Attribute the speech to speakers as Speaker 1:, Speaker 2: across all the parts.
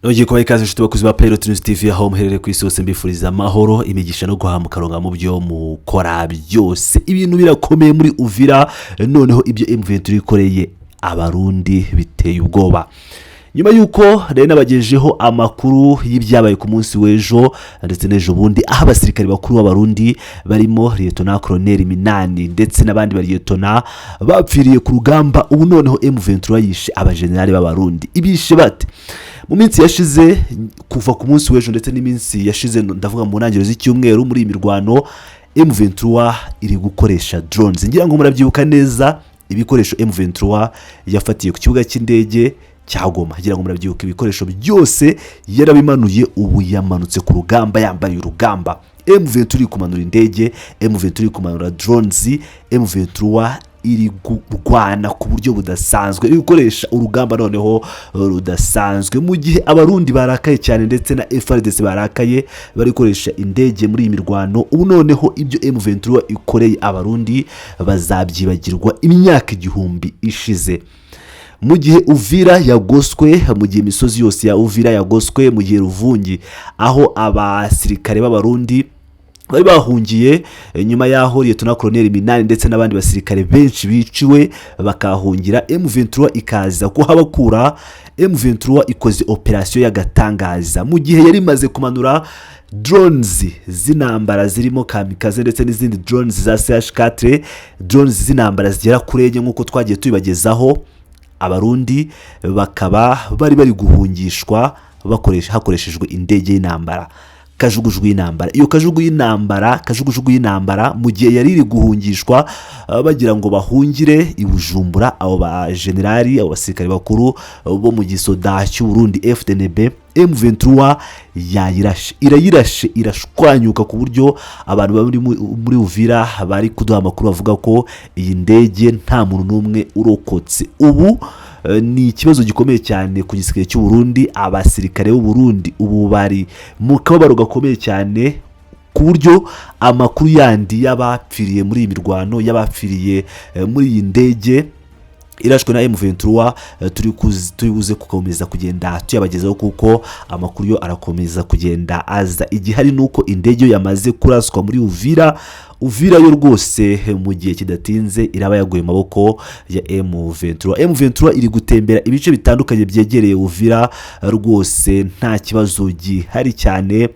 Speaker 1: Nongeye kubaha ikaze inshuti bakuzi ba Pilot News TV aho muherereye ku isi hose mbifuriza amahoro imigisha no guhamuka ronga mu byo mukora byose. Ibintu birakomeye muri Uvira, noneho ibyo M23 ikoreye abarundi biteye ubwoba. Nyuma yuko rero nabagejeho amakuru y'ibyabaye ku munsi w'ejo ndetse n'ejo bundi aho abasirikare bakuru b'abarundi barimo Lieutenant Colonel Minani ndetse n'abandi bariyetona bapfiriye ku rugamba. Ubu noneho M23 yishe abajenerali b'abarundi. Ibishe bate? Mu minsi yashize kuva ku munsi w'ejo ndetse n'iminsi yashize ndavuga mu ntangiriro z'icyumweru muri imirwano M23 iri gukoresha drones. Ngira ngo murabyibuka neza ibikoresho M23 yafatiye ku kibuga cy'indege cya Goma. Ngira ngo murabyibuka ibikoresho byose yarabimanuye, ubu yamanutse ku rugamba yambaye urugamba. M23 iri kumanura indege, M23 iri kumanura drones, M23 iri kurwana ku buryo budasanzwe, iri gukoresha urugamba noneho rudasanzwe. Mu gihe abarundi barakaye cyane ndetse na FARDC barakaye bari gukoresha indege muri iyi mirwano, ubu noneho ibyo M23 ikoreye abarundi bazabyibagirwa imyaka igihumbi ishize. Mu gihe Uvira yagoswe, mu gihe imisozi yose ya Uvira yagoswe, mu gihe Ruvungi aho abasirikare b'abarundi bari bahungiye nyuma yaho Lieutenant Colonel Minani ndetse n'abandi basirikare benshi biciwe bakahungira, M23 ikaza kuhabakura. M23 ikoze operation y'agatangaza mu gihe yari imaze kumanura drones z'intambara zirimo kamikaze ndetse n'izindi drones za CH4, drones z'intambara zigera kuri enye nk'uko twagiye tubibagezaho. Abarundi bakaba bari guhungishwa hakoreshejwe indege y'intambara, kajugujugu y'intambara. Iyo kajugujugu y'intambara mu gihe yari iri guhungishwa bagira ngo bahungire i Bujumbura, abo ba generali, abo basirikare bakuru bo mu gisoda cy'u Burundi FDNB, M23 irayirashe irashwanyuka ku buryo abantu bari muri Uvira bari kuduha amakuru bavuga ko iyi ndege nta muntu n'umwe urokotse. Ubu ni ikibazo gikomeye cyane ku gisirikare cy'u Burundi. Abasirikare b'u Burundi ubu bari mu kababaro gakomeye cyane ku buryo amakuru yandi y'abapfiriye muri iyi mirwano, y'abapfiriye muri iyi ndege irashwe na M23 turi buze gukomeza kugenda tuyabagezaho kuko amakuru yo arakomeza kugenda aza. Igihari nuko indege yo yamaze kuraswa muri Uvira yo rwose mu gihe kidatinze iraba yaguye maboko ya M23 iri gutembera ibice bitandukanye byegereye Uvira rwose nta kibazo gihari cyane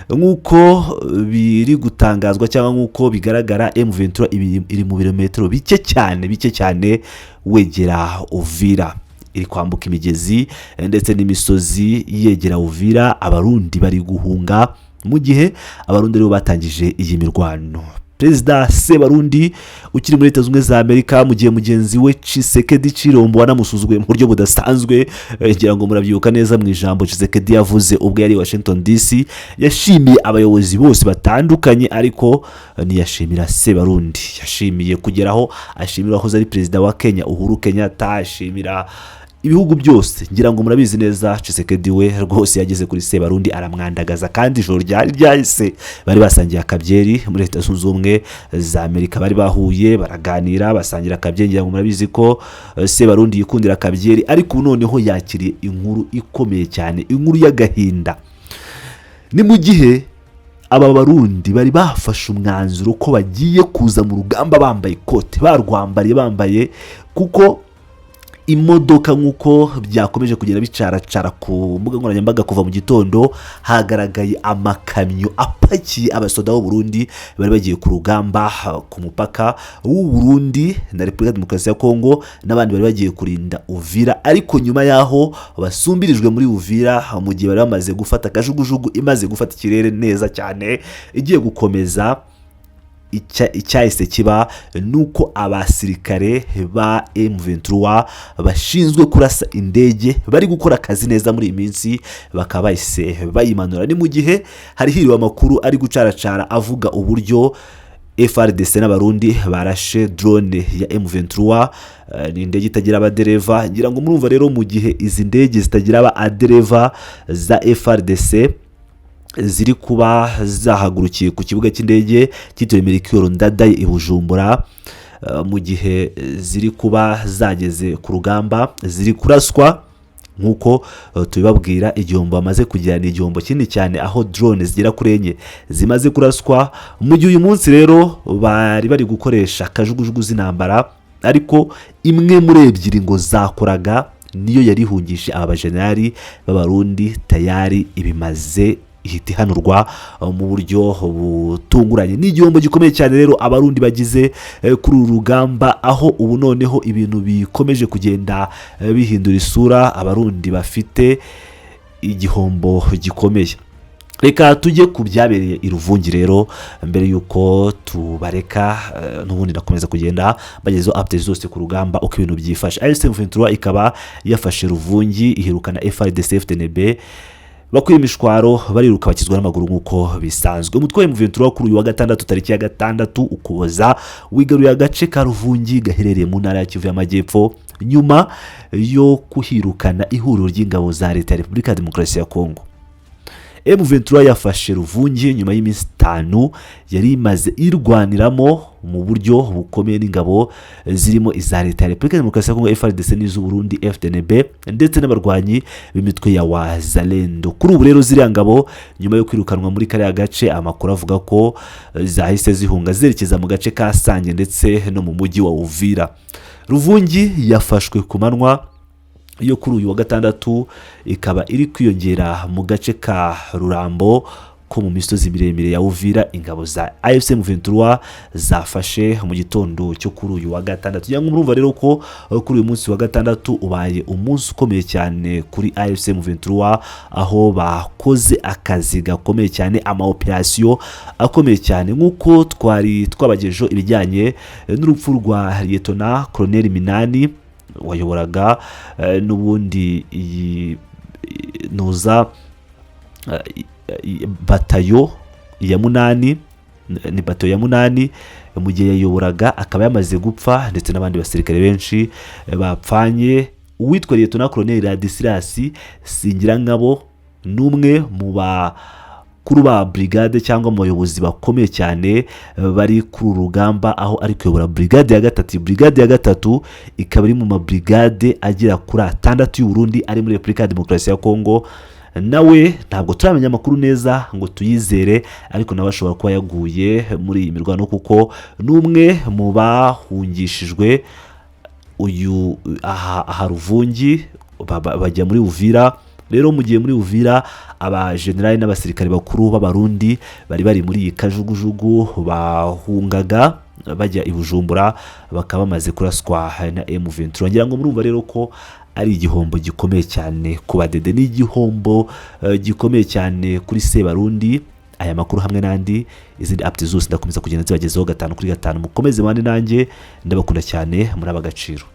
Speaker 1: nk'uko biri gutangazwa cyangwa nk'uko bigaragara. M23 iri mu birometero bike cyane wegera Uvira, iri kwambuka imigezi ndetse n'imisozi yegera Uvira. Abarundi bari guhunga mu gihe abarundi rero batangije iyi mirwano. Perezida Sebarundi ukiri muri Leta Zunze za Amerika mu gihe mugenzi we Tshisekedi Chilombo wanamusuzuguye mu buryo budasanzwe. Ngira ngo murabyibuka neza mu ijambo Tshisekedi yavuze ubwo yari Washington DC, yashimiye abayobozi bose batandukanye ariko ntiyashimira Sebarundi. Yashimiye kugeraho ashimira aho ari perezida wa Kenya Uhuru Kenyatta, ashimira ibihugu byose. Ngira ngo murabizi neza Tshisekedi we rwose yageze kuri Sebarundi aramwandagaza, kandi ijoro ryahise bari basangiye akabyeri muri Leta Zunze Ubumwe za Amerika. Bari bahuye baraganira basangira akabyeri. Ngira ngo murabizi ko Sebarundi yikundira akabyeri, ariko noneho yakiriye inkuru ikomeye cyane, inkuru y'agahinda. Ni mu gihe aba barundi bari bafashe umwanzuro ko bagiye kuza mu rugamba bambaye ikote, barwambariye bambaye, kuko imodoka nk'uko byakomeje kugenda bicaracara ku mbuga nkoranyambaga kuva mu gitondo, hagaragaye amakamyo apakiye abasoda b'u Burundi bari bagiye ku rugamba ku mupaka w'u Burundi na Repubulika Demokarasi ya Kongo, n'abandi bari bagiye kurinda Uvira. Ariko nyuma yaho basumbirijwe muri Uvira, mu gihe bari bamaze gufata kajugujugu imaze gufata ikirere neza cyane igiye gukomeza, icyahise kiba nuko abasirikare ba M23 bashinzwe kurasa indege bari gukora akazi neza muri iyi minsi bakaba bahise bayimanura. Ni mu gihe hari hiriwe amakuru ari gucaracara avuga uburyo FARDC n'abarundi barashe drone ya M23, ni indege itagira abadereva. Ngira ngo murumva rero mu gihe izi ndege zitagira abadereva za FARDC ziri kuba zahagurukiye ku kibuga cy'indege cyitiriwe Melchior Ndadaye i Bujumbura, mu gihe ziri kuba zageze ku rugamba, ziri kuraswa nk'uko tubibabwira igihombo bamaze kugira ni igihombo kinini cyane aho drone zigera kuri enye zimaze kuraswa mu gihe uyu munsi rero bari gukoresha kajugujugu z'intambara ariko imwe muri ebyiri ngo zakoraga niyo yari ihungishije aba bajenerali b'abarundi tayari ibimaze ihita ihanurwa mu buryo butunguranye. Ni igihombo gikomeye cyane rero abarundi bagize kuri uru rugamba aho ubu noneho ibintu bikomeje kugenda bihindura isura, abarundi bafite igihombo gikomeye. Reka tujye ku byabereye i Ruvungi rero mbere yuko tubareka n'ubundi nakomeza kugenda bagezeho updates zose ku rugamba uko ibintu byifashe. M23 ikaba yafashe Ruvungi ihirukana FARDC FDNB bakuye imishwaro bariruka bakizwa n'amaguru nk'uko bisanzwe. Umutwe wa M23 kuri uyu wa gatandatu tariki ya 6 Ukuboza wigaruye agace ka Ruvungi gaherereye mu ntara ya Kivu y'Amajyepfo nyuma yo kuhirukana ihuriro ry'ingabo za leta ya Repubulika ya Demokarasi ya Kongo. M23 yafashe Ruvungi nyuma y'iminsi 5 yari imaze irwaniramo mu buryo bukomeye n'ingabo zirimo iza leta ya Repubulika ya Demokarasi ya Kongo FARDC n'iz'u Burundi FDNB ndetse n'abarwanyi b'imitwe ya Wazalendo. Kuri ubu rero ziriya ngabo nyuma yo kwirukanwa muri kariya gace amakuru avuga ko zahise zihunga zerekeza mu gace ka Sange ndetse no mu mujyi wa Uvira. Ruvungi yafashwe ku manwa yo kuri uyu wa gatandatu ikaba iri kwiyongera mu gace ka Rurambo ko mu misozi miremire ya Uvira. Ingabo za AFC M23 zafashe mu gitondo cyo kuri uyu wa gatandatu. Yangu murumva rero ko kuri uyu munsi wa gatandatu ubaye umunsi ukomeye cyane kuri AFC M23 aho bakoze akazi gakomeye cyane, ama operation akomeye cyane nk'uko twari twabagejeho ibijyanye n'urupfu rwa Lieutenant Colonel Minani wayoboraga n'ubundi nuza batayo ya munani, ni batayo ya munani mu gihe yayoboraga akaba yamaze gupfa ndetse n'abandi basirikare benshi bapfanye. Uwitwa Lieutenant Colonel Ladislas Singirankabo n'umwe mu kuri ba brigade cyangwa mu bayobozi bakomeye cyane bari kuri urugamba aho ari kuyobora brigade ya gatatu. Brigade ya gatatu ikaba iri mu ma brigade agera kuri 6 y'u Burundi ari muri Repubulika ya Demokarasi ya Kongo. Nawe ntabwo turamenya amakuru neza ngo tuyizere ariko nawe ashobora kuba yaguye muri iyi mirwano kuko n'umwe mu bahungishijwe uyu aha Ruvungi bajya muri Uvira. Rero mu gihe muri Uvira aba generali n'abasirikare bakuru b'abarundi bari muri iyi kajugujugu bahungaga bajya i Bujumbura bakaba bamaze kuraswa na M23. Ngira ngo murumva rero ko ari igihombo gikomeye cyane ku badede, ni igihombo gikomeye cyane kuri Sebarundi. Aya makuru hamwe n'andi izindi updates zose ndakomeza kugenda zibagezaho 5 kuri 5. Mukomeze mande nanjye ndabakunda cyane muri abagaciro.